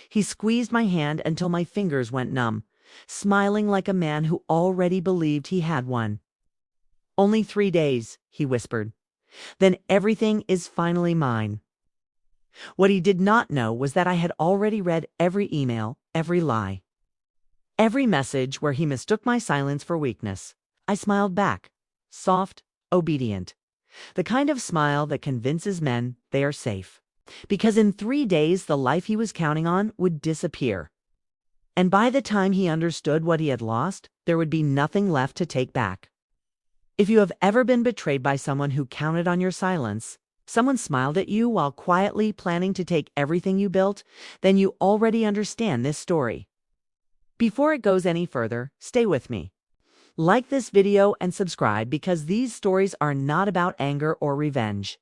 He squeezed my hand until my fingers went numb, smiling like a man who already believed he had one. "Only 3 days," he whispered. "Then everything is finally mine." What he did not know was that I had already read every email, every lie, every message where he mistook my silence for weakness. I smiled back, soft, obedient, the kind of smile that convinces men they are safe. Because in 3 days, the life he was counting on would disappear. And by the time he understood what he had lost, there would be nothing left to take back. If you have ever been betrayed by someone who counted on your silence, someone smiled at you while quietly planning to take everything you built, then you already understand this story. Before it goes any further, stay with me. Like this video and subscribe because these stories are not about anger or revenge.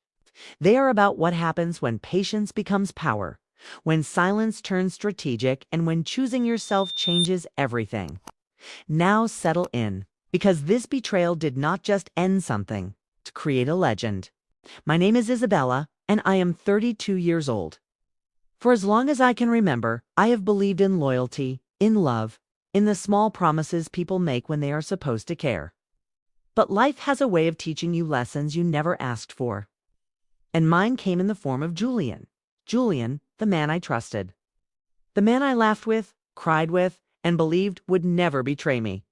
They are about what happens when patience becomes power, when silence turns strategic, and when choosing yourself changes everything. Now settle in, because this betrayal did not just end something, to create a legend. My name is Isabella, and I am 32 years old. For as long as I can remember, I have believed in loyalty, in love, in the small promises people make when they are supposed to care. But life has a way of teaching you lessons you never asked for. And mine came in the form of Julian. Julian, the man I trusted. The man I laughed with, cried with, and believed would never betray me.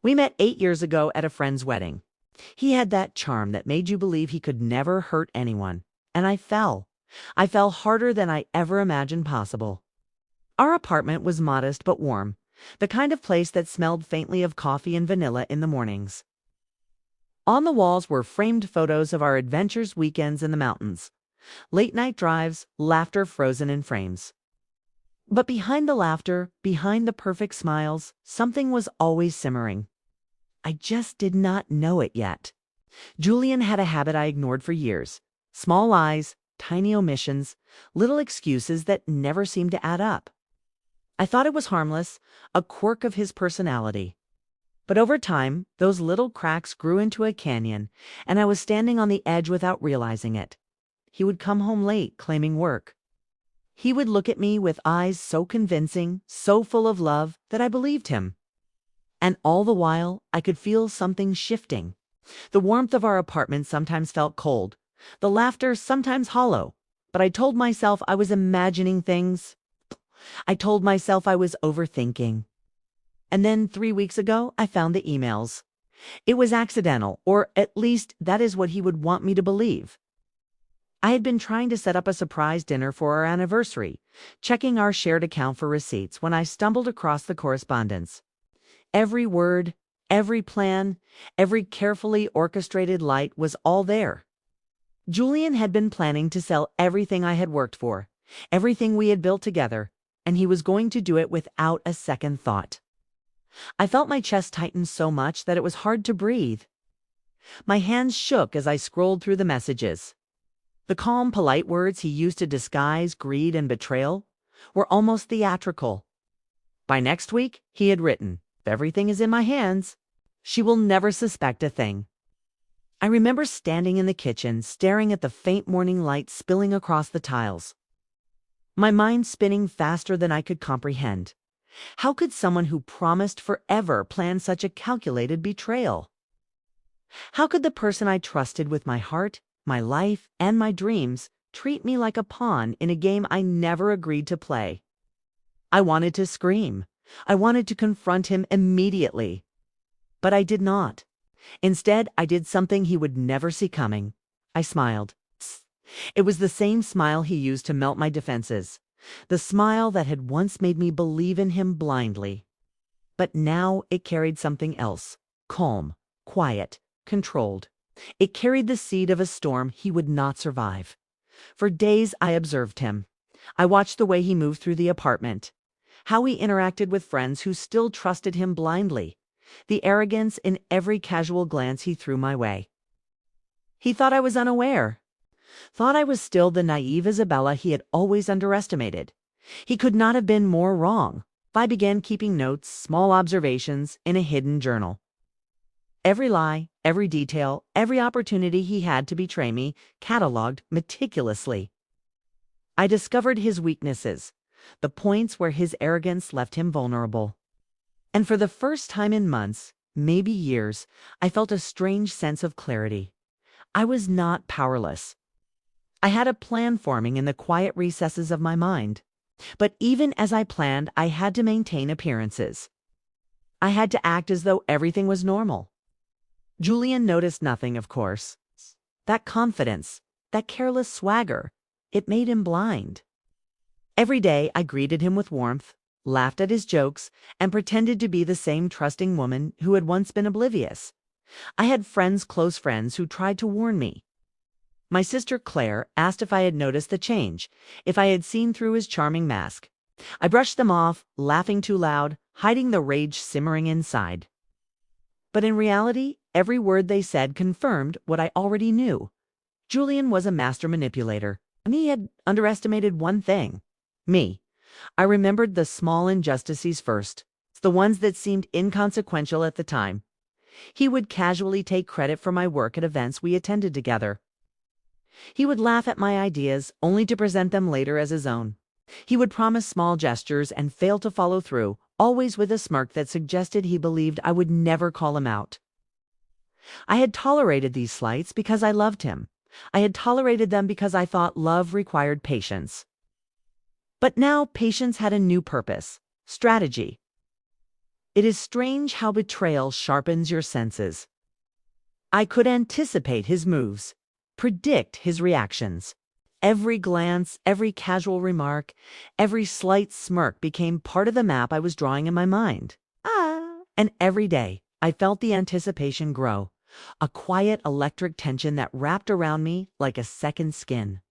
We met 8 years ago at a friend's wedding. He had that charm that made you believe he could never hurt anyone. And I fell. I fell harder than I ever imagined possible. Our apartment was modest but warm, the kind of place that smelled faintly of coffee and vanilla in the mornings. On the walls were framed photos of our adventures, weekends in the mountains, late-night drives, laughter frozen in frames. But behind the laughter, behind the perfect smiles, something was always simmering. I just did not know it yet. Julian had a habit I ignored for years. Small lies, tiny omissions, little excuses that never seemed to add up. I thought it was harmless, a quirk of his personality. But over time, those little cracks grew into a canyon, and I was standing on the edge without realizing it. He would come home late, claiming work. He would look at me with eyes so convincing, so full of love, that I believed him. And all the while, I could feel something shifting. The warmth of our apartment sometimes felt cold, the laughter sometimes hollow, but I told myself I was imagining things. I told myself I was overthinking. And then 3 weeks ago, I found the emails. It was accidental, or at least that is what he would want me to believe. I had been trying to set up a surprise dinner for our anniversary, checking our shared account for receipts when I stumbled across the correspondence. Every word, every plan, every carefully orchestrated light was all there. Julian had been planning to sell everything I had worked for, everything we had built together, and he was going to do it without a second thought. I felt my chest tighten so much that it was hard to breathe. My hands shook as I scrolled through the messages. The calm, polite words he used to disguise greed and betrayal were almost theatrical. By next week, he had written, "If everything is in my hands, she will never suspect a thing." I remember standing in the kitchen, staring at the faint morning light spilling across the tiles. My mind spinning faster than I could comprehend. How could someone who promised forever plan such a calculated betrayal? How could the person I trusted with my heart, my life, and my dreams treat me like a pawn in a game I never agreed to play? I wanted to scream. I wanted to confront him immediately. But I did not. Instead, I did something he would never see coming. I smiled. It was the same smile he used to melt my defenses. The smile that had once made me believe in him blindly. But now it carried something else. Calm, quiet, controlled. It carried the seed of a storm he would not survive. For days I observed him. I watched the way he moved through the apartment. How he interacted with friends who still trusted him blindly. The arrogance in every casual glance he threw my way. He thought I was unaware. Thought I was still the naive Isabella he had always underestimated. He could not have been more wrong. I began keeping notes, small observations, in a hidden journal. Every lie, every detail, every opportunity he had to betray me, catalogued meticulously. I discovered his weaknesses, the points where his arrogance left him vulnerable. And for the first time in months, maybe years, I felt a strange sense of clarity. I was not powerless. I had a plan forming in the quiet recesses of my mind. But even as I planned, I had to maintain appearances. I had to act as though everything was normal. Julian noticed nothing, of course. That confidence, that careless swagger, it made him blind. Every day I greeted him with warmth, laughed at his jokes, and pretended to be the same trusting woman who had once been oblivious. I had friends, close friends, who tried to warn me. My sister Claire asked if I had noticed the change, if I had seen through his charming mask. I brushed them off, laughing too loud, hiding the rage simmering inside. But in reality, every word they said confirmed what I already knew. Julian was a master manipulator, and he had underestimated one thing: me. I remembered the small injustices first, the ones that seemed inconsequential at the time. He would casually take credit for my work at events we attended together. He would laugh at my ideas, only to present them later as his own. He would promise small gestures and fail to follow through, always with a smirk that suggested he believed I would never call him out. I had tolerated these slights because I loved him. I had tolerated them because I thought love required patience. But now patience had a new purpose: strategy. It is strange how betrayal sharpens your senses. I could anticipate his moves, predict his reactions. Every glance, every casual remark, every slight smirk became part of the map I was drawing in my mind. And every day, I felt the anticipation grow, a quiet electric tension that wrapped around me like a second skin.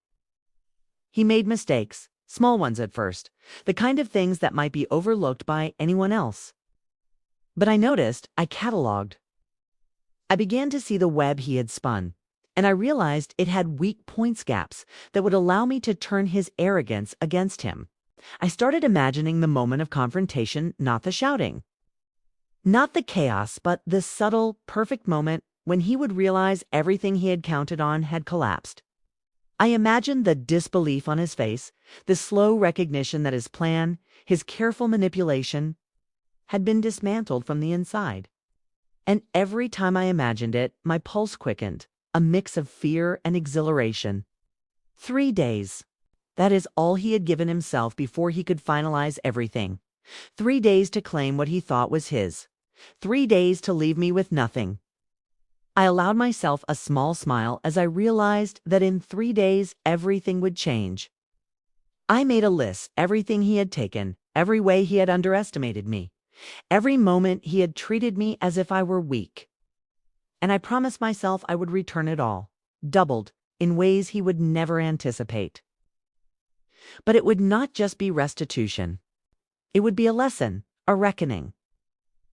He made mistakes, small ones at first, the kind of things that might be overlooked by anyone else. But I noticed, I cataloged. I began to see the web he had spun, and I realized it had weak points gaps that would allow me to turn his arrogance against him. I started imagining the moment of confrontation, not the shouting. Not the chaos, but the subtle, perfect moment when he would realize everything he had counted on had collapsed. I imagined the disbelief on his face, the slow recognition that his plan, his careful manipulation, had been dismantled from the inside. And every time I imagined it, my pulse quickened, a mix of fear and exhilaration. 3 days. That is all he had given himself before he could finalize everything. 3 days to claim what he thought was his. 3 days to leave me with nothing. I allowed myself a small smile as I realized that in 3 days everything would change. I made a list, everything he had taken, every way he had underestimated me, every moment he had treated me as if I were weak. And I promised myself I would return it all, doubled, in ways he would never anticipate. But it would not just be restitution. It would be a lesson, a reckoning.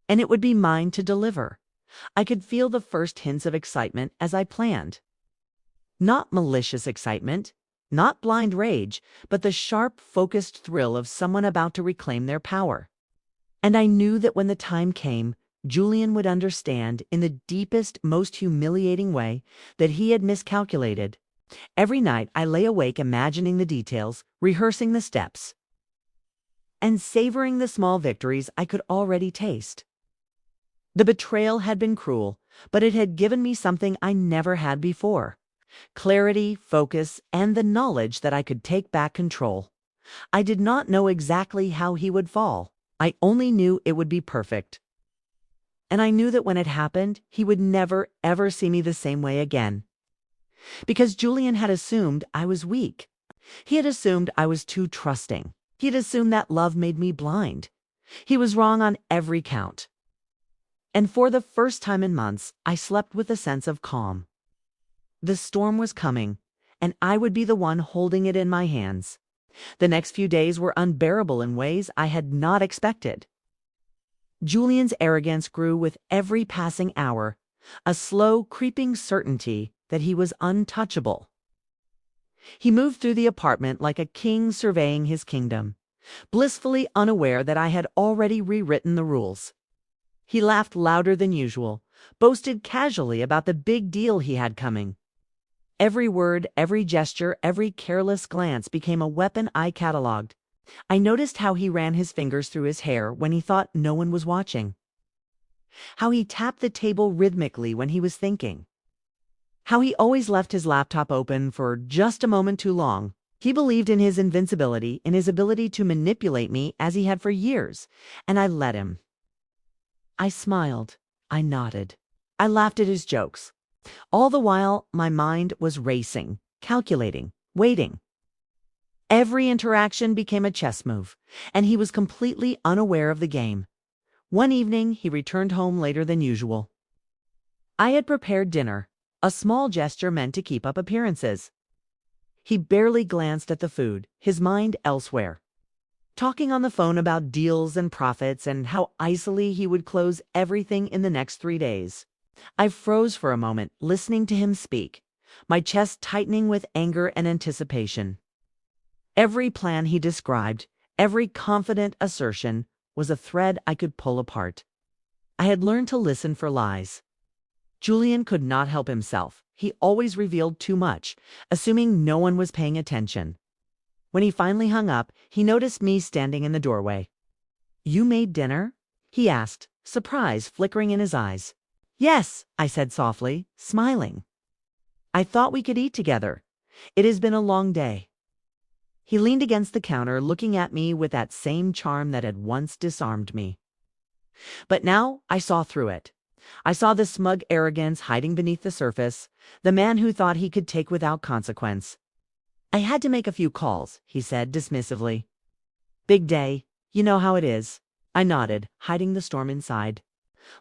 And it would be mine to deliver. I could feel the first hints of excitement as I planned. Not malicious excitement, not blind rage, but the sharp, focused thrill of someone about to reclaim their power. And I knew that when the time came, Julian would understand in the deepest, most humiliating way that he had miscalculated. Every night I lay awake imagining the details, rehearsing the steps, and savoring the small victories I could already taste. The betrayal had been cruel, but it had given me something I never had before: clarity, focus, and the knowledge that I could take back control. I did not know exactly how he would fall. I only knew it would be perfect. And I knew that when it happened, he would never, ever see me the same way again. Because Julian had assumed I was weak. He had assumed I was too trusting. He had assumed that love made me blind. He was wrong on every count. And for the first time in months, I slept with a sense of calm. The storm was coming, and I would be the one holding it in my hands. The next few days were unbearable in ways I had not expected. Julian's arrogance grew with every passing hour, a slow, creeping certainty that he was untouchable. He moved through the apartment like a king surveying his kingdom, blissfully unaware that I had already rewritten the rules. He laughed louder than usual, boasted casually about the big deal he had coming. Every word, every gesture, every careless glance became a weapon I catalogued. I noticed how he ran his fingers through his hair when he thought no one was watching. How he tapped the table rhythmically when he was thinking. How he always left his laptop open for just a moment too long. He believed in his invincibility, in his ability to manipulate me as he had for years, and I let him. I smiled. I nodded. I laughed at his jokes. All the while, my mind was racing, calculating, waiting. Every interaction became a chess move, and he was completely unaware of the game. One evening, he returned home later than usual. I had prepared dinner, a small gesture meant to keep up appearances. He barely glanced at the food, his mind elsewhere. Talking on the phone about deals and profits and how icily he would close everything in the next 3 days. I froze for a moment, listening to him speak, my chest tightening with anger and anticipation. Every plan he described, every confident assertion, was a thread I could pull apart. I had learned to listen for lies. Julian could not help himself. He always revealed too much, assuming no one was paying attention. When he finally hung up, he noticed me standing in the doorway. "You made dinner?" he asked, surprise flickering in his eyes. "Yes," I said softly, smiling. "I thought we could eat together. It has been a long day." He leaned against the counter, looking at me with that same charm that had once disarmed me. But now I saw through it. I saw the smug arrogance hiding beneath the surface, the man who thought he could take without consequence. "I had to make a few calls," he said dismissively. "Big day. You know how it is." I nodded, hiding the storm inside.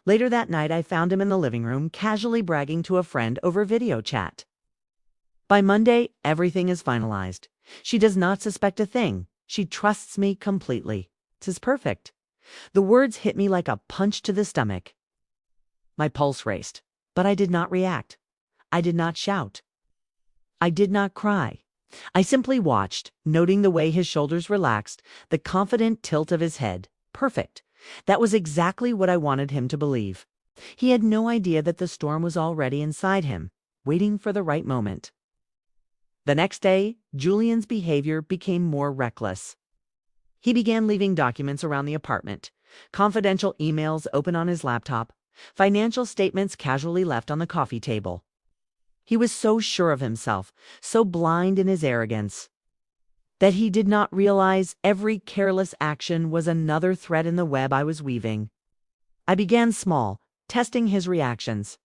Later that night, I found him in the living room, casually bragging to a friend over video chat. "By Monday, everything is finalized. She does not suspect a thing. She trusts me completely. 'Tis perfect." The words hit me like a punch to the stomach. My pulse raced, but I did not react. I did not shout. I did not cry. I simply watched, noting the way his shoulders relaxed, the confident tilt of his head. Perfect. That was exactly what I wanted him to believe. He had no idea that the storm was already inside him, waiting for the right moment. The next day, Julian's behavior became more reckless. He began leaving documents around the apartment, confidential emails open on his laptop, financial statements casually left on the coffee table. He was so sure of himself, so blind in his arrogance, that he did not realize every careless action was another thread in the web I was weaving. I began small, testing his reactions.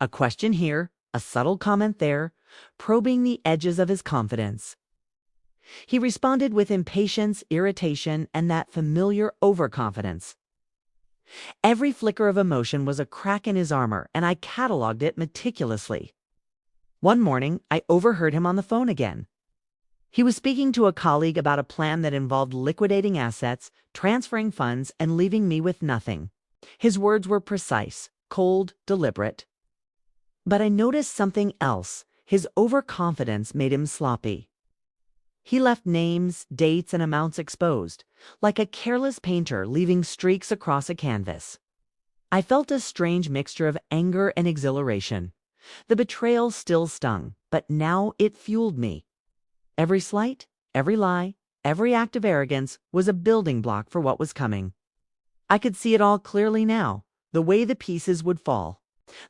A question here, a subtle comment there, probing the edges of his confidence. He responded with impatience, irritation, and that familiar overconfidence. Every flicker of emotion was a crack in his armor, and I cataloged it meticulously. One morning, I overheard him on the phone again. He was speaking to a colleague about a plan that involved liquidating assets, transferring funds, and leaving me with nothing. His words were precise, cold, deliberate. But I noticed something else. His overconfidence made him sloppy. He left names, dates, and amounts exposed, like a careless painter leaving streaks across a canvas. I felt a strange mixture of anger and exhilaration. The betrayal still stung, but now it fueled me. Every slight, every lie, every act of arrogance was a building block for what was coming. I could see it all clearly now, the way the pieces would fall,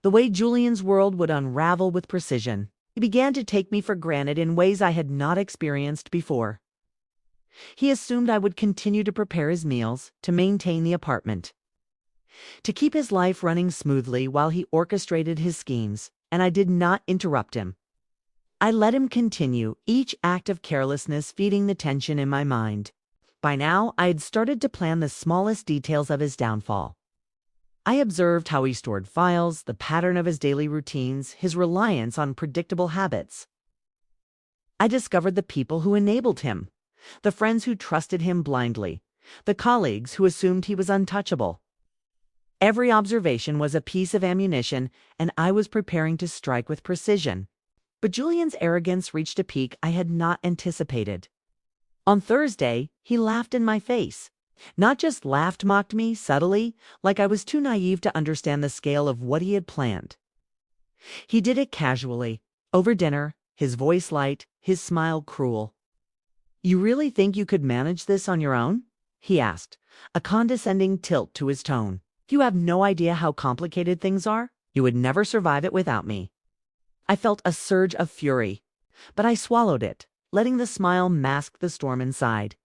the way Julian's world would unravel with precision. He began to take me for granted in ways I had not experienced before. He assumed I would continue to prepare his meals, to maintain the apartment, to keep his life running smoothly while he orchestrated his schemes, and I did not interrupt him. I let him continue, each act of carelessness feeding the tension in my mind. By now, I had started to plan the smallest details of his downfall. I observed how he stored files, the pattern of his daily routines, his reliance on predictable habits. I discovered the people who enabled him, the friends who trusted him blindly, the colleagues who assumed he was untouchable. Every observation was a piece of ammunition, and I was preparing to strike with precision. But Julian's arrogance reached a peak I had not anticipated. On Thursday, he laughed in my face. Not just laughed, mocked me subtly, like I was too naive to understand the scale of what he had planned. He did it casually, over dinner, his voice light, his smile cruel. You really think you could manage this on your own? He asked, a condescending tilt to his tone. You have no idea how complicated things are? You would never survive it without me. I felt a surge of fury, but I swallowed it, letting the smile mask the storm inside.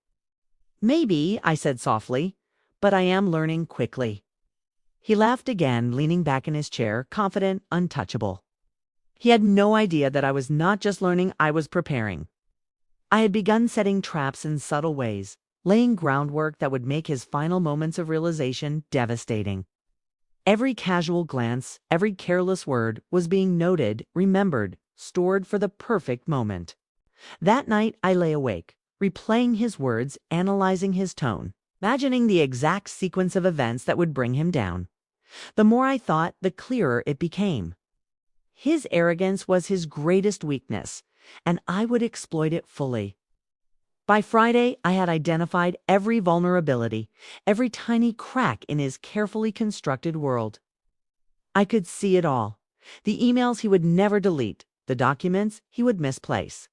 Maybe, I said softly, but I am learning quickly. He laughed again, leaning back in his chair, confident, untouchable. He had no idea that I was not just learning, I was preparing. I had begun setting traps in subtle ways, laying groundwork that would make his final moments of realization devastating. Every casual glance, every careless word was being noted, remembered, stored for the perfect moment. That night I lay awake, replaying his words, analyzing his tone, imagining the exact sequence of events that would bring him down. The more I thought, the clearer it became. His arrogance was his greatest weakness, and I would exploit it fully. By Friday, I had identified every vulnerability, every tiny crack in his carefully constructed world. I could see it all. The emails he would never delete, the documents he would misplace,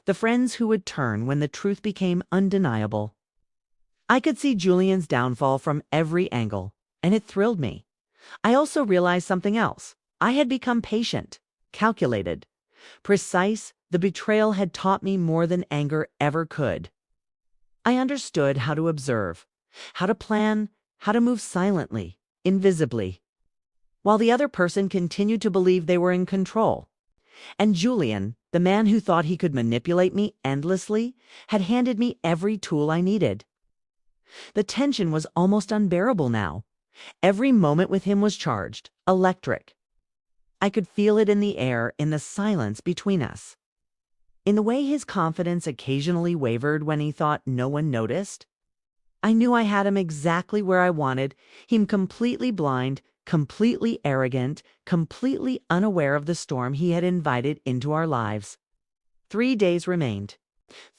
the friends who would turn when the truth became undeniable. I could see Julian's downfall from every angle, and it thrilled me. I also realized something else. I had become patient, calculated, precise. The betrayal had taught me more than anger ever could. I understood how to observe, how to plan, how to move silently, invisibly, while the other person continued to believe they were in control. And Julian, the man who thought he could manipulate me endlessly, had handed me every tool I needed. The tension was almost unbearable now. Every moment with him was charged, electric. I could feel it in the air, in the silence between us, in the way his confidence occasionally wavered when he thought no one noticed. I knew I had him exactly where I wanted, him completely blind, completely arrogant, completely unaware of the storm he had invited into our lives. 3 days remained.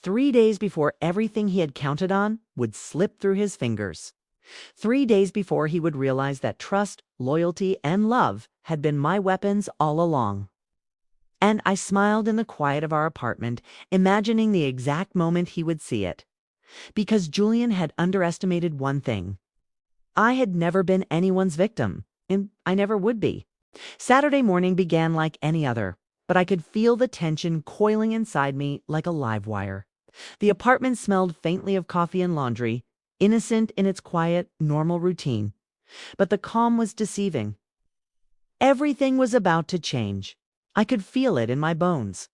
3 days before everything he had counted on would slip through his fingers. 3 days before he would realize that trust, loyalty, and love had been my weapons all along. And I smiled in the quiet of our apartment, imagining the exact moment he would see it. Because Julian had underestimated one thing. I had never been anyone's victim, and I never would be. Saturday morning began like any other, but I could feel the tension coiling inside me like a live wire. The apartment smelled faintly of coffee and laundry, innocent in its quiet, normal routine. But the calm was deceiving. Everything was about to change. I could feel it in my bones.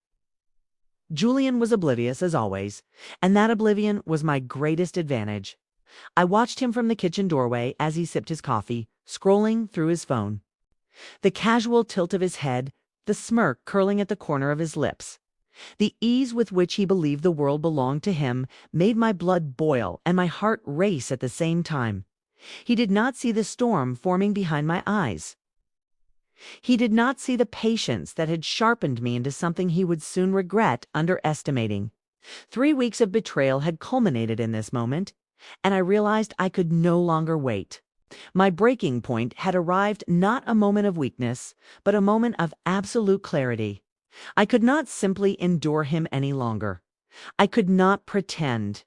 Julian was oblivious as always, and that oblivion was my greatest advantage. I watched him from the kitchen doorway as he sipped his coffee, scrolling through his phone. The casual tilt of his head, the smirk curling at the corner of his lips. The ease with which he believed the world belonged to him made my blood boil and my heart race at the same time. He did not see the storm forming behind my eyes. He did not see the patience that had sharpened me into something he would soon regret underestimating. 3 weeks of betrayal had culminated in this moment, and I realized I could no longer wait. My breaking point had arrived, not a moment of weakness, but a moment of absolute clarity. I could not simply endure him any longer. I could not pretend.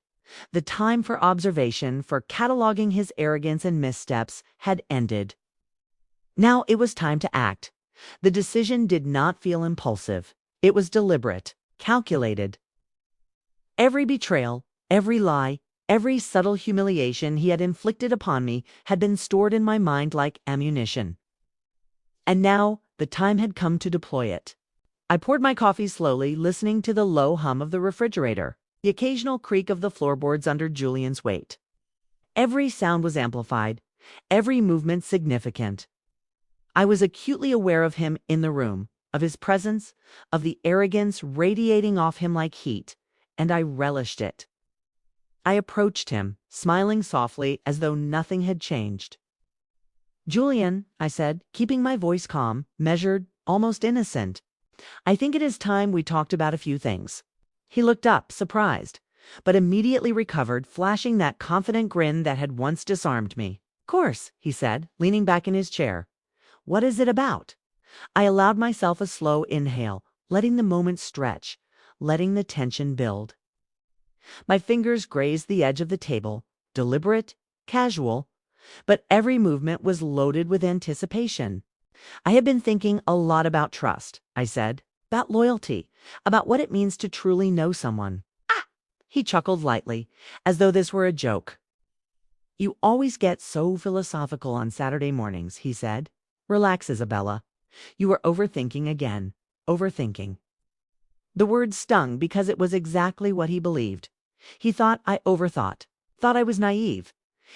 The time for observation, for cataloging his arrogance and missteps, had ended. Now it was time to act. The decision did not feel impulsive. It was deliberate, calculated. Every betrayal, every lie, every subtle humiliation he had inflicted upon me had been stored in my mind like ammunition. And now the time had come to deploy it. I poured my coffee slowly, listening to the low hum of the refrigerator, the occasional creak of the floorboards under Julian's weight. Every sound was amplified, every movement significant. I was acutely aware of him in the room, of his presence, of the arrogance radiating off him like heat, and I relished it. I approached him, smiling softly as though nothing had changed. "Julian," I said, keeping my voice calm, measured, almost innocent, "I think it is time we talked about a few things." He looked up, surprised, but immediately recovered, flashing that confident grin that had once disarmed me. "Of course," he said, leaning back in his chair. "What is it about?" I allowed myself a slow inhale, letting the moment stretch, letting the tension build. My fingers grazed the edge of the table, deliberate, casual, but every movement was loaded with anticipation. I had been thinking a lot about trust, I said, about loyalty, about what it means to truly know someone. Ah! He chuckled lightly, as though this were a joke. You always get so philosophical on Saturday mornings, he said. Relax, Isabella. You are overthinking again. Overthinking. The word stung because it was exactly what he believed. He thought I overthought, thought I was naive.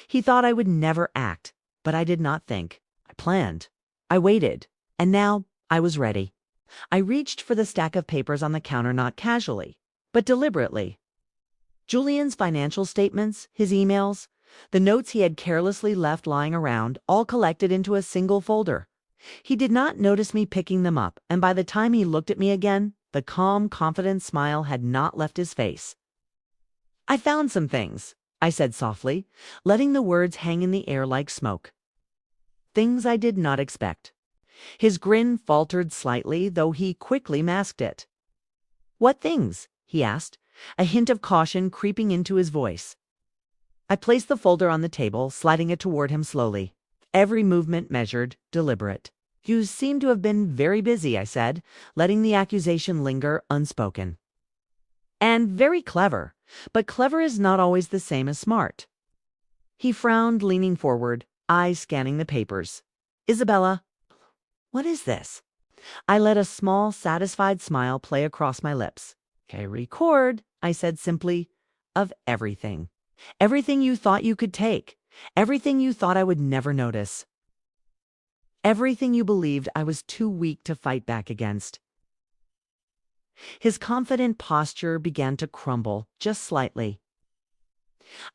He thought I would never act, but I did not think. I planned. I waited. And now I was ready. I reached for the stack of papers on the counter not casually, but deliberately. Julian's financial statements, his emails, the notes he had carelessly left lying around, all collected into a single folder. He did not notice me picking them up, and by the time he looked at me again, the calm, confident smile had not left his face. I found some things, I said softly, letting the words hang in the air like smoke. Things I did not expect. His grin faltered slightly, though he quickly masked it. What things? He asked, a hint of caution creeping into his voice. I placed the folder on the table, sliding it toward him slowly. Every movement measured, deliberate. You seem to have been very busy, I said, letting the accusation linger unspoken. And very clever, but clever is not always the same as smart. He frowned, leaning forward, eyes scanning the papers. Isabella, what is this? I let a small, satisfied smile play across my lips. Okay, record, I said simply, of everything. Everything you thought you could take. Everything you thought I would never notice. Everything you believed I was too weak to fight back against. His confident posture began to crumble, just slightly.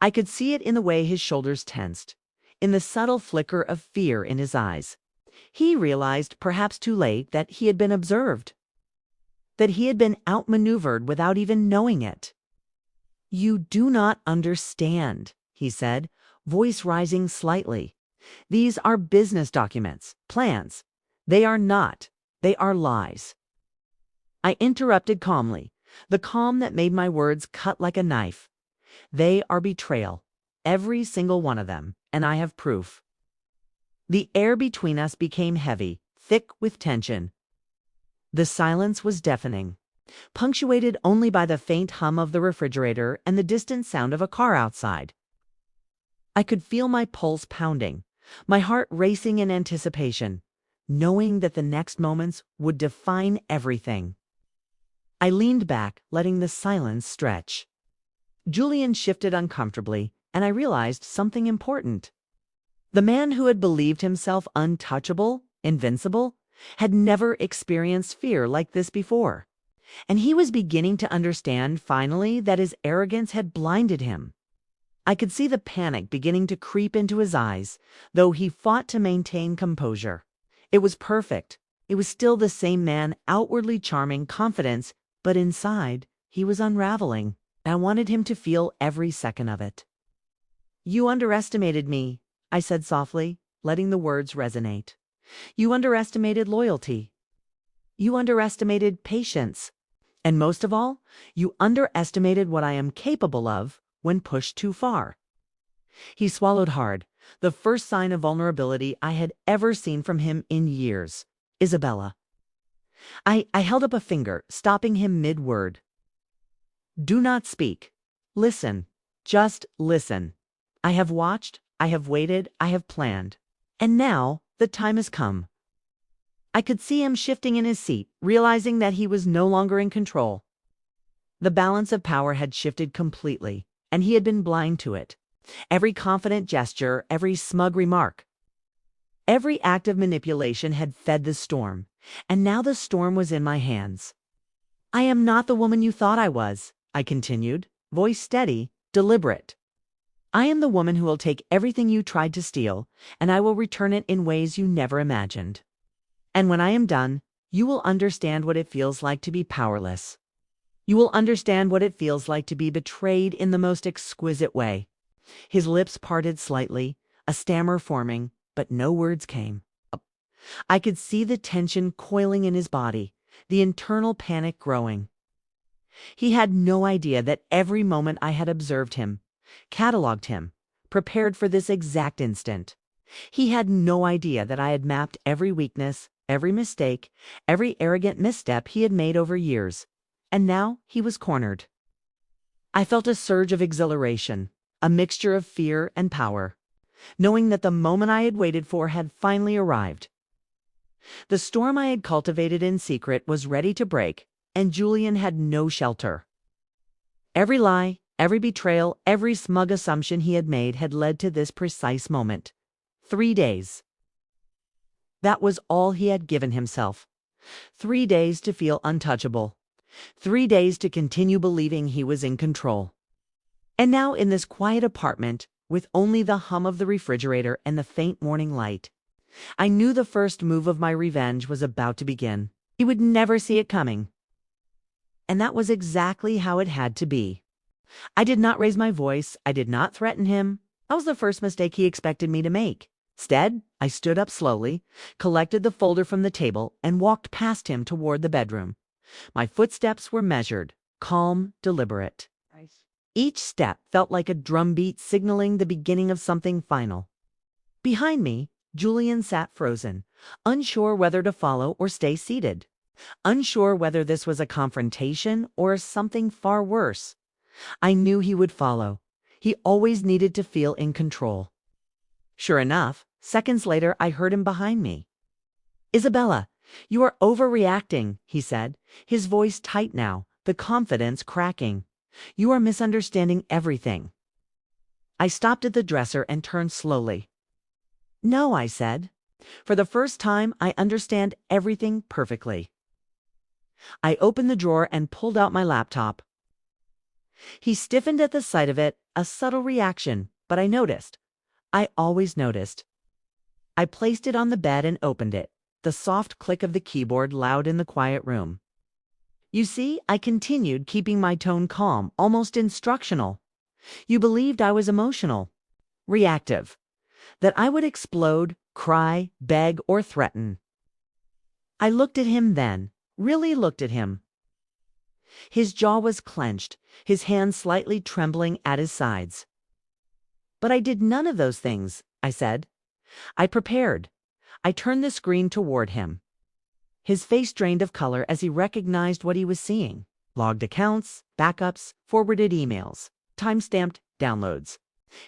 I could see it in the way his shoulders tensed, in the subtle flicker of fear in his eyes. He realized, perhaps too late, that he had been observed, that he had been outmaneuvered without even knowing it. You do not understand, he said, voice rising slightly. These are business documents, plans. They are not. They are lies. I interrupted calmly, the calm that made my words cut like a knife. They are betrayal, every single one of them, and I have proof. The air between us became heavy, thick with tension. The silence was deafening, punctuated only by the faint hum of the refrigerator and the distant sound of a car outside. I could feel my pulse pounding, my heart racing in anticipation, knowing that the next moments would define everything. I leaned back, letting the silence stretch. Julian shifted uncomfortably, and I realized something important. The man who had believed himself untouchable, invincible, had never experienced fear like this before. And he was beginning to understand, finally, that his arrogance had blinded him. I could see the panic beginning to creep into his eyes, though he fought to maintain composure. It was perfect. It was still the same man, outwardly charming, confident, but inside, he was unraveling. I wanted him to feel every second of it. You underestimated me, I said softly, letting the words resonate. You underestimated loyalty. You underestimated patience. And most of all, you underestimated what I am capable of when pushed too far. He swallowed hard, the first sign of vulnerability I had ever seen from him in years. Isabella. I held up a finger, stopping him mid-word. Do not speak. Listen. Just listen. I have watched, I have waited, I have planned. And now the time has come. I could see him shifting in his seat, realizing that he was no longer in control. The balance of power had shifted completely, and he had been blind to it. Every confident gesture, every smug remark, every act of manipulation had fed the storm, and now the storm was in my hands. I am not the woman you thought I was, I continued, voice steady, deliberate. I am the woman who will take everything you tried to steal, and I will return it in ways you never imagined. And when I am done, you will understand what it feels like to be powerless. You will understand what it feels like to be betrayed in the most exquisite way. His lips parted slightly, a stammer forming, but no words came. I could see the tension coiling in his body, the internal panic growing. He had no idea that every moment I had observed him, cataloged him, prepared for this exact instant. He had no idea that I had mapped every weakness, every mistake, every arrogant misstep he had made over years. And now he was cornered. I felt a surge of exhilaration, a mixture of fear and power, knowing that the moment I had waited for had finally arrived. The storm I had cultivated in secret was ready to break, and Julian had no shelter. Every lie, every betrayal, every smug assumption he had made had led to this precise moment. 3 days. That was all he had given himself. 3 days to feel untouchable. 3 days to continue believing he was in control. And now in this quiet apartment, with only the hum of the refrigerator and the faint morning light, I knew the first move of my revenge was about to begin. He would never see it coming. And that was exactly how it had to be. I did not raise my voice. I did not threaten him. That was the first mistake he expected me to make. Instead, I stood up slowly, collected the folder from the table, and walked past him toward the bedroom. My footsteps were measured, calm, deliberate. Each step felt like a drumbeat signaling the beginning of something final. Behind me, Julian sat frozen, unsure whether to follow or stay seated, unsure whether this was a confrontation or something far worse. I knew he would follow. He always needed to feel in control. Sure enough, seconds later I heard him behind me. "Isabella, you are overreacting," he said, his voice tight now, the confidence cracking. "You are misunderstanding everything." I stopped at the dresser and turned slowly. "No," I said. "For the first time, I understand everything perfectly." I opened the drawer and pulled out my laptop. He stiffened at the sight of it, a subtle reaction, but I noticed. I always noticed. I placed it on the bed and opened it, the soft click of the keyboard loud in the quiet room. "You see," I continued, keeping my tone calm, almost instructional. "You believed I was emotional, reactive, that I would explode, cry, beg, or threaten." I looked at him then, really looked at him. His jaw was clenched, his hands slightly trembling at his sides. "But I did none of those things," I said. "I prepared." I turned the screen toward him. His face drained of color as he recognized what he was seeing. Logged accounts, backups, forwarded emails, time-stamped downloads.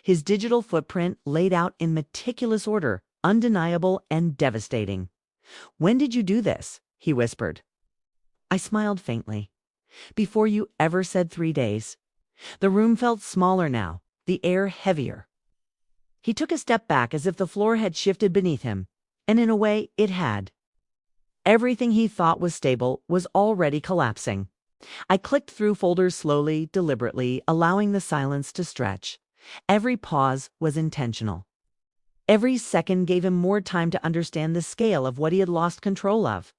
His digital footprint laid out in meticulous order, undeniable and devastating. "When did you do this?" he whispered. I smiled faintly. "Before you ever said 3 days." The room felt smaller now, the air heavier. He took a step back as if the floor had shifted beneath him, and in a way it had. Everything he thought was stable was already collapsing. I clicked through folders slowly, deliberately, allowing the silence to stretch. Every pause was intentional. Every second gave him more time to understand the scale of what he had lost control of.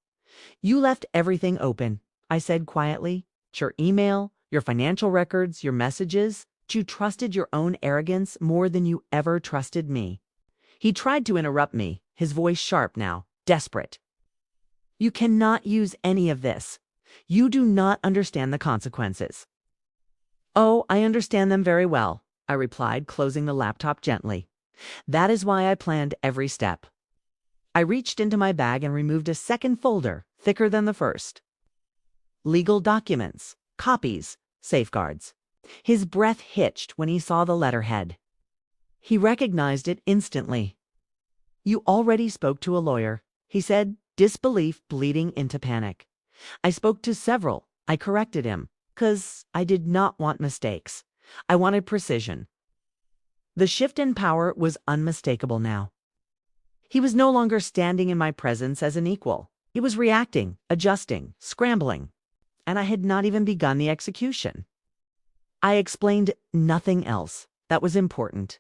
"You left everything open," I said quietly. "Your email, your financial records, your messages. You trusted your own arrogance more than you ever trusted me." He tried to interrupt me, his voice sharp now, desperate. "You cannot use any of this. You do not understand the consequences." "Oh, I understand them very well," I replied, closing the laptop gently. "That is why I planned every step." I reached into my bag and removed a second folder, thicker than the first. Legal documents, copies, safeguards. His breath hitched when he saw the letterhead. He recognized it instantly. "You already spoke to a lawyer," he said, disbelief bleeding into panic. "I spoke to several. I corrected him, 'cause I did not want mistakes. I wanted precision." The shift in power was unmistakable now. He was no longer standing in my presence as an equal. He was reacting, adjusting, scrambling, and I had not even begun the execution. I explained nothing else that was important.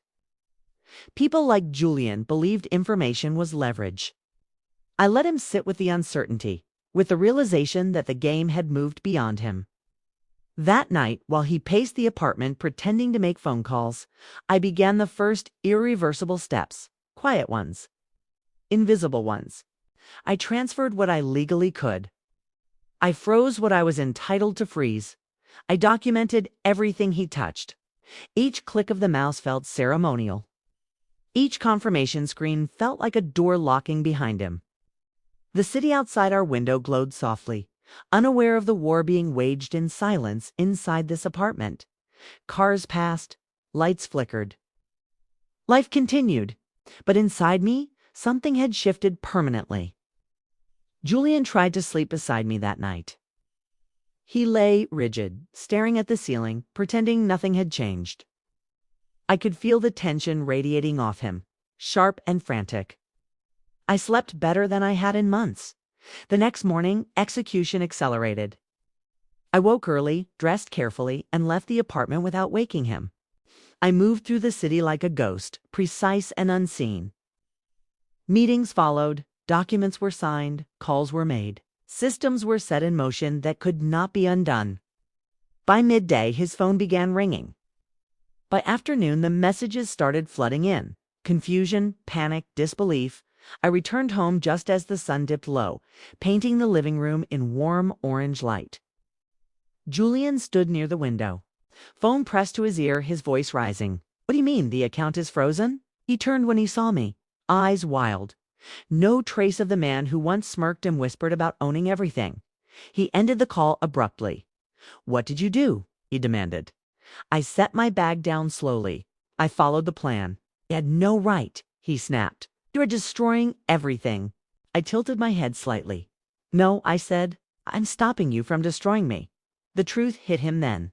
People like Julian believed information was leverage. I let him sit with the uncertainty, with the realization that the game had moved beyond him. That night, while he paced the apartment pretending to make phone calls, I began the first irreversible steps, quiet ones, invisible ones. I transferred what I legally could. I froze what I was entitled to freeze, I documented everything he touched. Each click of the mouse felt ceremonial. Each confirmation screen felt like a door locking behind him. The city outside our window glowed softly, unaware of the war being waged in silence inside this apartment. Cars passed, lights flickered. Life continued, but inside me, something had shifted permanently. Julian tried to sleep beside me that night. He lay rigid, staring at the ceiling, pretending nothing had changed. I could feel the tension radiating off him, sharp and frantic. I slept better than I had in months. The next morning, execution accelerated. I woke early, dressed carefully, and left the apartment without waking him. I moved through the city like a ghost, precise and unseen. Meetings followed, documents were signed, calls were made. Systems were set in motion that could not be undone. By midday, his phone began ringing. By afternoon, the messages started flooding in. Confusion, panic, disbelief. I returned home just as the sun dipped low, painting the living room in warm orange light. Julian stood near the window. Phone pressed to his ear, his voice rising. "What do you mean, the account is frozen?" He turned when he saw me, eyes wild. No trace of the man who once smirked and whispered about owning everything. He ended the call abruptly. "What did you do?" he demanded. I set my bag down slowly. I followed the plan. "You had no right," he snapped. "You are destroying everything." I tilted my head slightly. "No," I said. "I'm stopping you from destroying me." The truth hit him then.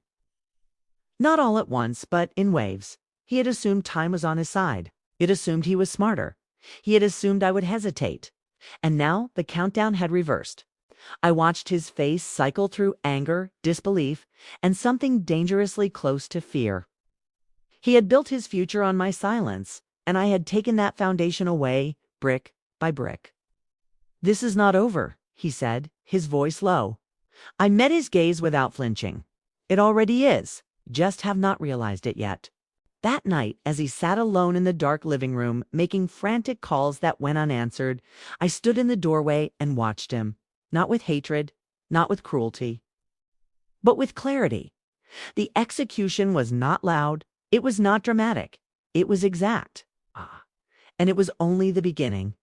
Not all at once, but in waves. He had assumed time was on his side. He had assumed he was smarter. He had assumed I would hesitate. And now the countdown had reversed. I watched his face cycle through anger, disbelief, and something dangerously close to fear. He had built his future on my silence, and I had taken that foundation away, brick by brick. "This is not over," he said, his voice low. I met his gaze without flinching. "It already is. Just have not realized it yet." That night, as he sat alone in the dark living room, making frantic calls that went unanswered, I stood in the doorway and watched him, not with hatred, not with cruelty, but with clarity. The execution was not loud, it was not dramatic, it was exact. And it was only the beginning.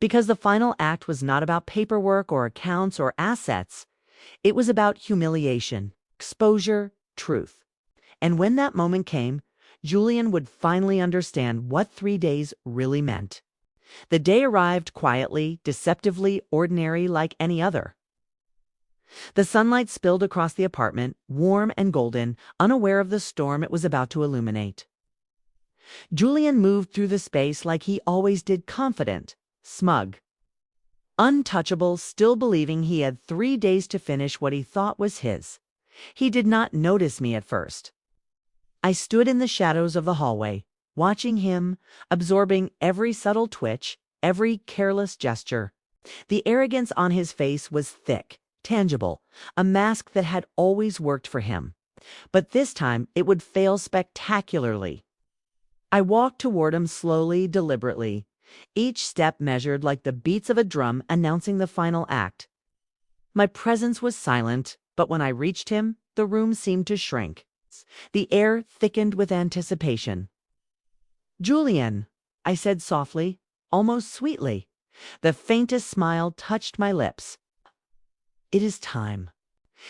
Because the final act was not about paperwork or accounts or assets. It was about humiliation, exposure, truth. And when that moment came, Julian would finally understand what 3 days really meant. The day arrived quietly, deceptively ordinary like any other. The sunlight spilled across the apartment, warm and golden, unaware of the storm it was about to illuminate. Julian moved through the space like he always did, confident, smug, untouchable, still believing he had 3 days to finish what he thought was his. He did not notice me at first. I stood in the shadows of the hallway, watching him, absorbing every subtle twitch, every careless gesture. The arrogance on his face was thick, tangible, a mask that had always worked for him. But this time it would fail spectacularly. I walked toward him slowly, deliberately, each step measured like the beats of a drum announcing the final act. My presence was silent, but when I reached him, the room seemed to shrink. The air thickened with anticipation. "Julian," I said softly, almost sweetly. The faintest smile touched my lips. "It is time."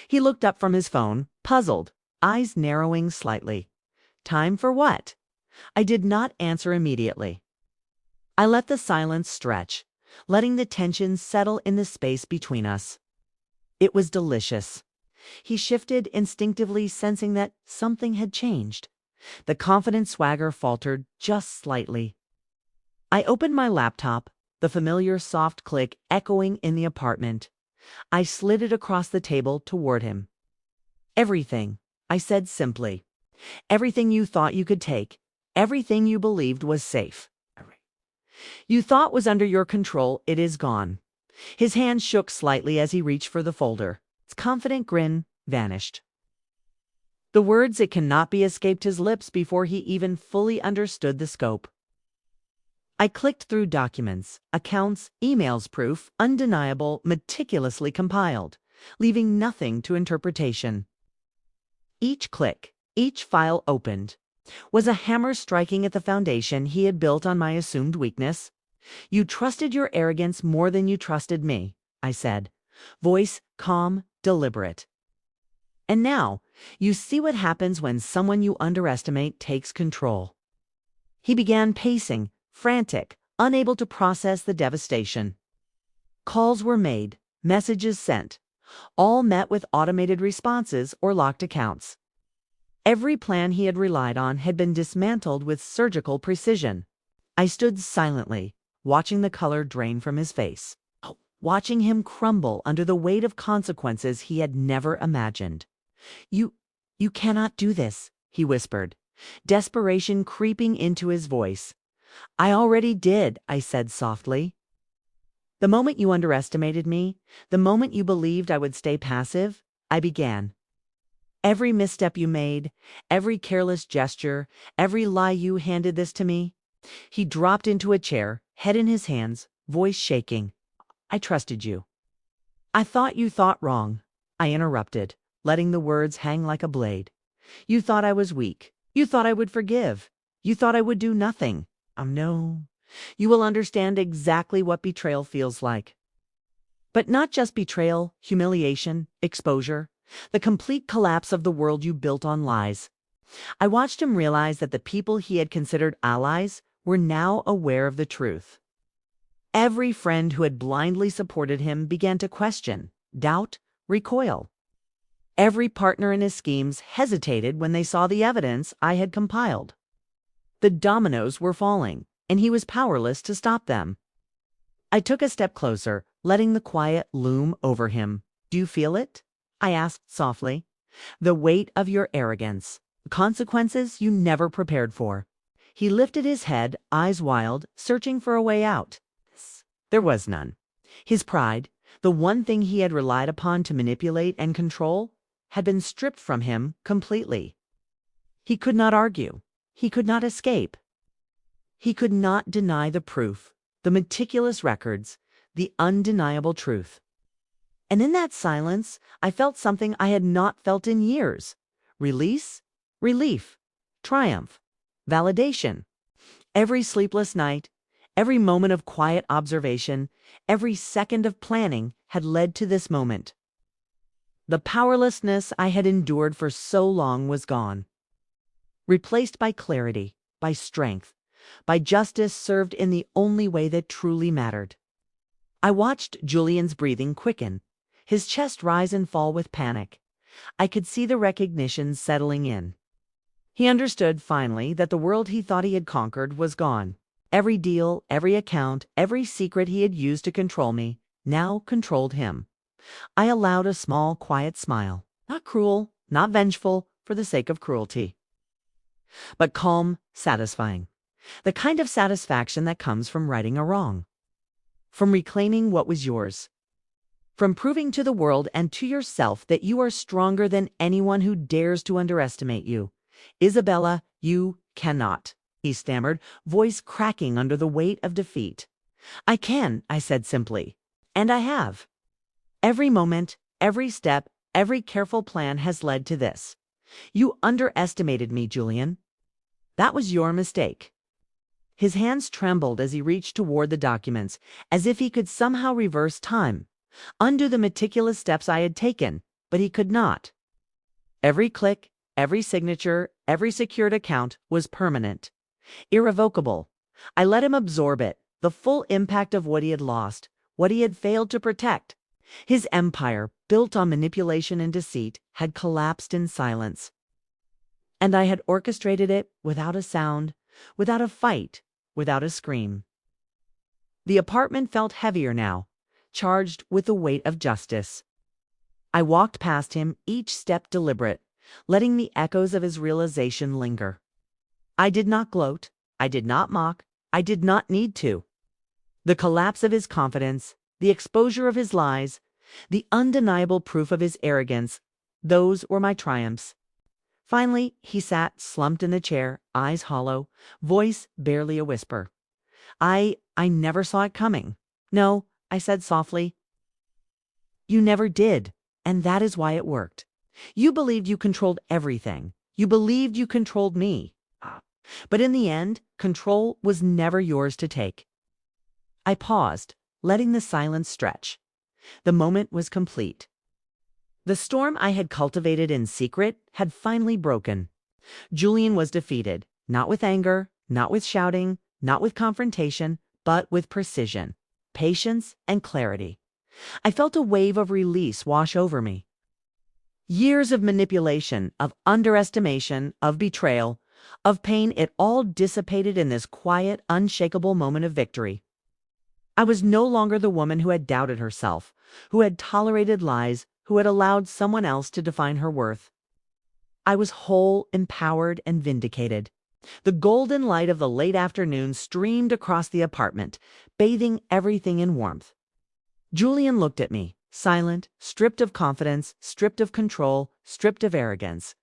He looked up from his phone, puzzled, eyes narrowing slightly. "Time for what?" I did not answer immediately. I let the silence stretch, letting the tension settle in the space between us. It was delicious. He shifted instinctively, sensing that something had changed. The confident swagger faltered just slightly. I opened my laptop, the familiar soft click echoing in the apartment. I slid it across the table toward him. "Everything," I said simply. "Everything you thought you could take, everything you believed was safe. You thought was under your control, it is gone." His hand shook slightly as he reached for the folder. His confident grin vanished. The words it cannot be escaped his lips before he even fully understood the scope. I clicked through documents, accounts, emails, proof, undeniable, meticulously compiled, leaving nothing to interpretation. Each click, each file opened, was a hammer striking at the foundation he had built on my assumed weakness. "You trusted your arrogance more than you trusted me," I said, voice calm, deliberate. "And now, you see what happens when someone you underestimate takes control." He began pacing, frantic, unable to process the devastation. Calls were made, messages sent, all met with automated responses or locked accounts. Every plan he had relied on had been dismantled with surgical precision. I stood silently, watching the color drain from his face, watching him crumble under the weight of consequences he had never imagined. You cannot do this," he whispered, desperation creeping into his voice. "I already did," I said softly. "The moment you underestimated me, the moment you believed I would stay passive," I began. "Every misstep you made, every careless gesture, every lie you handed this to me." He dropped into a chair, head in his hands, voice shaking. "I trusted you." "I thought you thought wrong," I interrupted, letting the words hang like a blade. "You thought I was weak. You thought I would forgive. You thought I would do nothing. No. You will understand exactly what betrayal feels like. But not just betrayal, humiliation, exposure, the complete collapse of the world you built on lies." I watched him realize that the people he had considered allies were now aware of the truth. Every friend who had blindly supported him began to question, doubt, recoil. Every partner in his schemes hesitated when they saw the evidence I had compiled. The dominoes were falling, and he was powerless to stop them. I took a step closer, letting the quiet loom over him. "Do you feel it?" I asked softly. "The weight of your arrogance. Consequences you never prepared for." He lifted his head, eyes wild, searching for a way out. There was none. His pride, the one thing he had relied upon to manipulate and control, had been stripped from him completely. He could not argue. He could not escape. He could not deny the proof, the meticulous records, the undeniable truth. And in that silence, I felt something I had not felt in years. Release, relief, triumph, validation. Every sleepless night, every moment of quiet observation, every second of planning had led to this moment. The powerlessness I had endured for so long was gone, replaced by clarity, by strength, by justice served in the only way that truly mattered. I watched Julian's breathing quicken, his chest rise and fall with panic. I could see the recognition settling in. He understood finally that the world he thought he had conquered was gone. Every deal, every account, every secret he had used to control me now controlled him. I allowed a small, quiet smile, not cruel, not vengeful for the sake of cruelty, but calm, satisfying. The kind of satisfaction that comes from righting a wrong, from reclaiming what was yours, from proving to the world and to yourself that you are stronger than anyone who dares to underestimate you. "Isabella, you cannot," he stammered, voice cracking under the weight of defeat. "I can," I said simply, "and I have. Every moment, every step, every careful plan has led to this. You underestimated me, Julian. That was your mistake." His hands trembled as he reached toward the documents, as if he could somehow reverse time, undo the meticulous steps I had taken, but he could not. Every click, every signature, every secured account was permanent, irrevocable. I let him absorb it, the full impact of what he had lost, what he had failed to protect. His empire, built on manipulation and deceit, had collapsed in silence. And I had orchestrated it without a sound, without a fight, without a scream. The apartment felt heavier now, charged with the weight of justice. I walked past him, each step deliberate, letting the echoes of his realization linger. I did not gloat, I did not mock, I did not need to. The collapse of his confidence, the exposure of his lies, the undeniable proof of his arrogance, those were my triumphs. Finally, he sat slumped in the chair, eyes hollow, voice barely a whisper. I never saw it coming." "No," I said softly. "You never did, and that is why it worked. You believed you controlled everything. You believed you controlled me. But in the end, control was never yours to take. I paused, letting the silence stretch. The moment was complete. The storm I had cultivated in secret had finally broken. Julian was defeated, not with anger, not with shouting, not with confrontation, but with precision, patience, and clarity. I felt a wave of release wash over me. Years of manipulation, of underestimation, of betrayal, of pain, it all dissipated in this quiet, unshakable moment of victory. I was no longer the woman who had doubted herself, who had tolerated lies, who had allowed someone else to define her worth. I was whole, empowered, and vindicated. The golden light of the late afternoon streamed across the apartment, bathing everything in warmth. Julian looked at me, silent, stripped of confidence, stripped of control, stripped of arrogance.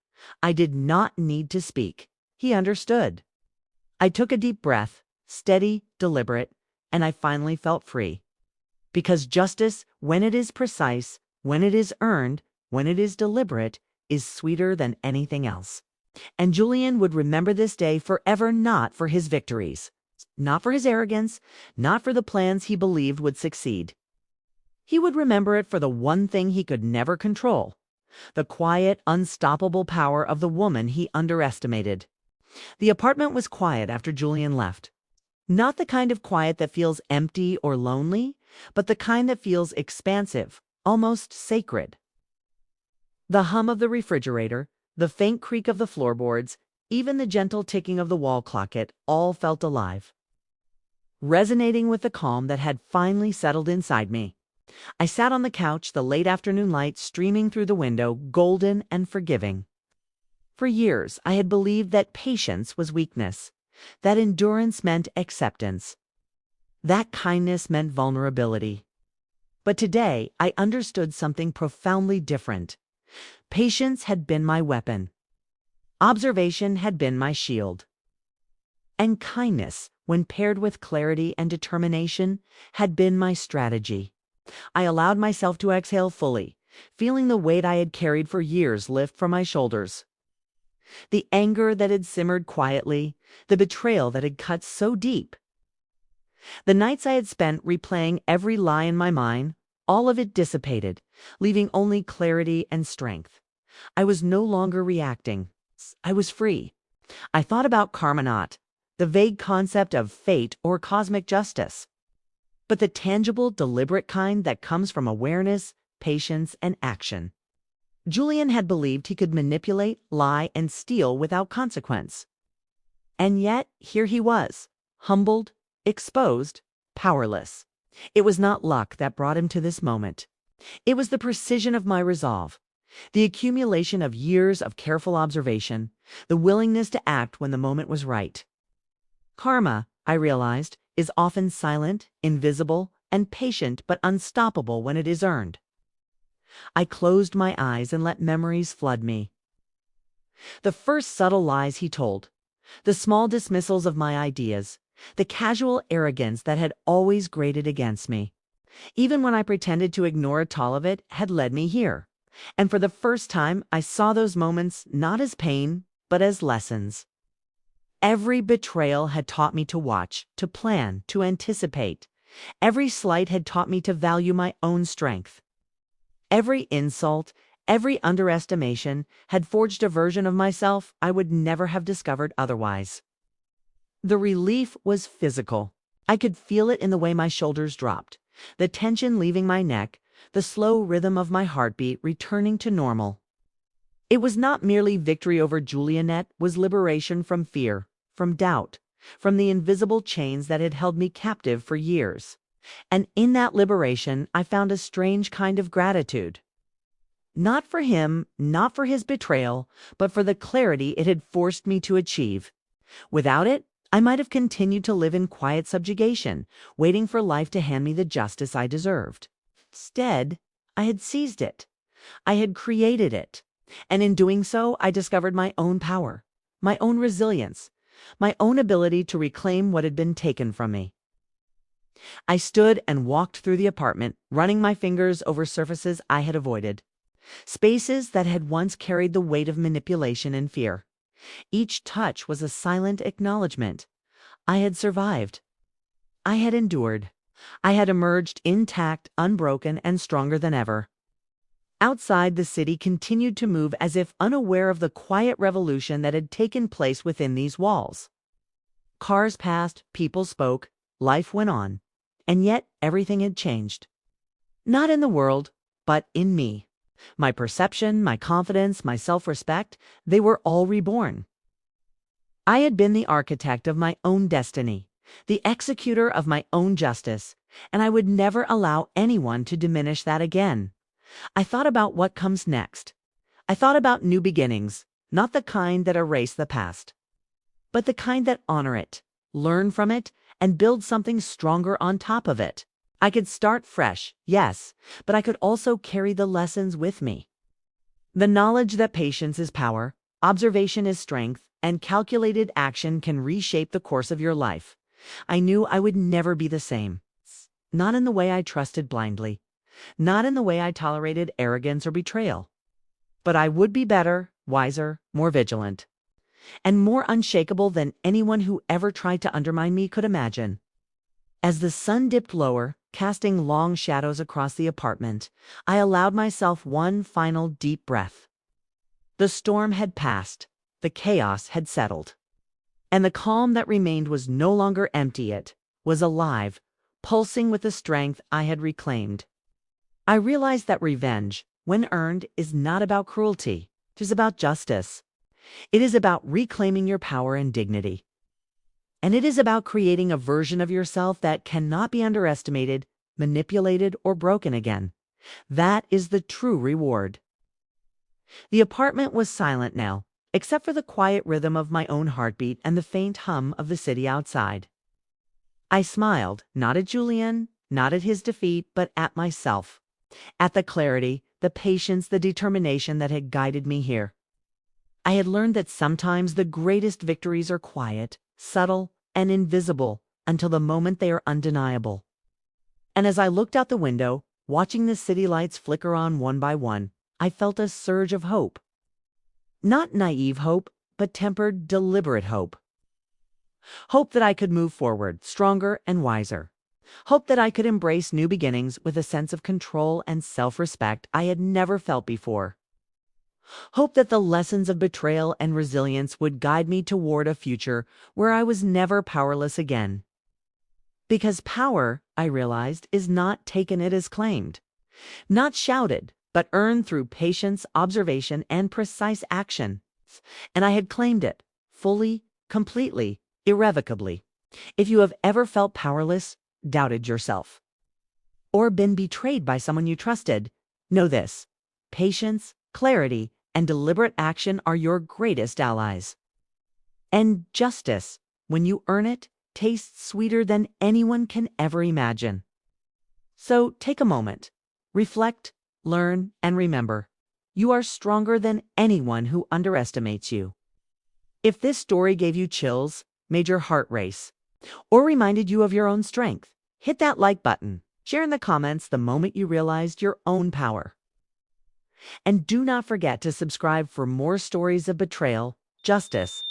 I did not need to speak. He understood. I took a deep breath, steady, deliberate, and I finally felt free. Because justice, when it is precise, when it is earned, when it is deliberate, is sweeter than anything else. And Julian would remember this day forever, not for his victories, not for his arrogance, not for the plans he believed would succeed. He would remember it for the one thing he could never control, the quiet, unstoppable power of the woman he underestimated. The apartment was quiet after Julian left. Not the kind of quiet that feels empty or lonely, but the kind that feels expansive, almost sacred. The hum of the refrigerator, the faint creak of the floorboards, even the gentle ticking of the wall clock, it all felt alive, resonating with the calm that had finally settled inside me. I sat on the couch, the late afternoon light streaming through the window, golden and forgiving. For years, I had believed that patience was weakness, that endurance meant acceptance, that kindness meant vulnerability. But today, I understood something profoundly different. Patience had been my weapon. Observation had been my shield. And kindness, when paired with clarity and determination, had been my strategy. I allowed myself to exhale fully, feeling the weight I had carried for years lift from my shoulders. The anger that had simmered quietly, the betrayal that had cut so deep. The nights I had spent replaying every lie in my mind, all of it dissipated, leaving only clarity and strength. I was no longer reacting. I was free. I thought about karma, not the vague concept of fate or cosmic justice, but the tangible, deliberate kind that comes from awareness, patience, and action. Julian had believed he could manipulate, lie, and steal without consequence. And yet, here he was, humbled, exposed, powerless. It was not luck that brought him to this moment. It was the precision of my resolve, the accumulation of years of careful observation, the willingness to act when the moment was right. Karma, I realized, is often silent, invisible, and patient but unstoppable when it is earned. I closed my eyes and let memories flood me. The first subtle lies he told, the small dismissals of my ideas, the casual arrogance that had always grated against me, even when I pretended to ignore it, all of it had led me here. And for the first time, I saw those moments not as pain, but as lessons. Every betrayal had taught me to watch, to plan, to anticipate. Every slight had taught me to value my own strength. Every insult, every underestimation had forged a version of myself I would never have discovered otherwise. The relief was physical. I could feel it in the way my shoulders dropped, the tension leaving my neck, the slow rhythm of my heartbeat returning to normal. It was not merely victory over Julian, it was liberation from fear, from doubt, from the invisible chains that had held me captive for years. And in that liberation, I found a strange kind of gratitude. Not for him, not for his betrayal, but for the clarity it had forced me to achieve. Without it, I might have continued to live in quiet subjugation, waiting for life to hand me the justice I deserved. Instead, I had seized it. I had created it. And in doing so, I discovered my own power, my own resilience, my own ability to reclaim what had been taken from me. I stood and walked through the apartment, running my fingers over surfaces I had avoided. Spaces that had once carried the weight of manipulation and fear. Each touch was a silent acknowledgement. I had survived. I had endured. I had emerged intact, unbroken, and stronger than ever. Outside, the city continued to move as if unaware of the quiet revolution that had taken place within these walls. Cars passed, people spoke, life went on. And yet everything had changed. Not in the world, but in me. My perception, my confidence, my self-respect, they were all reborn. I had been the architect of my own destiny, the executor of my own justice, and I would never allow anyone to diminish that again. I thought about what comes next. I thought about new beginnings, not the kind that erase the past, but the kind that honor it, learn from it, and build something stronger on top of it. I could start fresh, yes, but I could also carry the lessons with me. The knowledge that patience is power, observation is strength, and calculated action can reshape the course of your life. I knew I would never be the same. Not in the way I trusted blindly. Not in the way I tolerated arrogance or betrayal. But I would be better, wiser, more vigilant, and more unshakable than anyone who ever tried to undermine me could imagine. As the sun dipped lower, casting long shadows across the apartment, I allowed myself one final deep breath. The storm had passed, the chaos had settled, and the calm that remained was no longer empty, it was alive, pulsing with the strength I had reclaimed. I realized that revenge, when earned, is not about cruelty, it is about justice. It is about reclaiming your power and dignity. And it is about creating a version of yourself that cannot be underestimated, manipulated, or broken again. That is the true reward. The apartment was silent now, except for the quiet rhythm of my own heartbeat and the faint hum of the city outside. I smiled, not at Julian, not at his defeat, but at myself, at the clarity, the patience, the determination that had guided me here. I had learned that sometimes the greatest victories are quiet, subtle, and invisible until the moment they are undeniable. And as I looked out the window, watching the city lights flicker on one by one, I felt a surge of hope. Not naive hope, but tempered, deliberate hope. Hope that I could move forward, stronger and wiser. Hope that I could embrace new beginnings with a sense of control and self-respect I had never felt before. Hope that the lessons of betrayal and resilience would guide me toward a future where I was never powerless again. Because power, I realized, is not taken it as claimed. Not shouted, but earned through patience, observation, and precise action. And I had claimed it, fully, completely, irrevocably. If you have ever felt powerless, doubted yourself, or been betrayed by someone you trusted, know this: patience, clarity, and deliberate action are your greatest allies. And justice, when you earn it, tastes sweeter than anyone can ever imagine. So take a moment, reflect, learn, and remember, you are stronger than anyone who underestimates you. If this story gave you chills, made your heart race, or reminded you of your own strength, hit that like button. Share in the comments the moment you realized your own power. And do not forget to subscribe for more stories of betrayal, justice,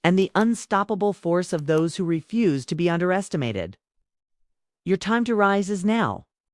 and the unstoppable force of those who refuse to be underestimated. Your time to rise is now.